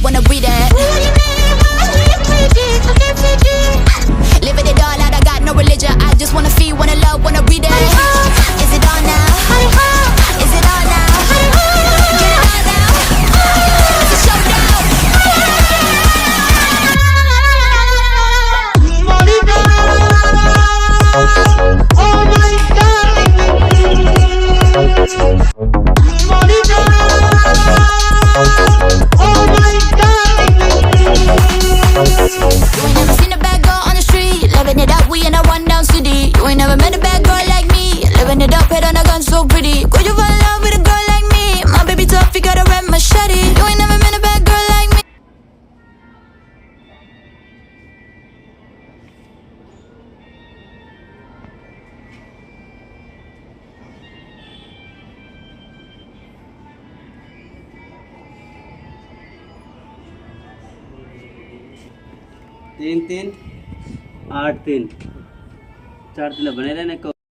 wanna read it. Living it all out, I got no religion. I just wanna feel, wanna love, wanna read it. Is it on now? Is it on now? Get it on now. It's a showdown. Monica, oh my darling, Monica, oh my darling. You ain't never seen a bad girl on the street, living it up, we in a rundown city. You ain't never met a bad girl like me, living it up, head on a gun so pretty. Could you fall in love with a girl like me? My baby tough, you got a red machete. You ain't never met a bad girl like me. तीन तीन आठ तीन चार तीन बने रहने को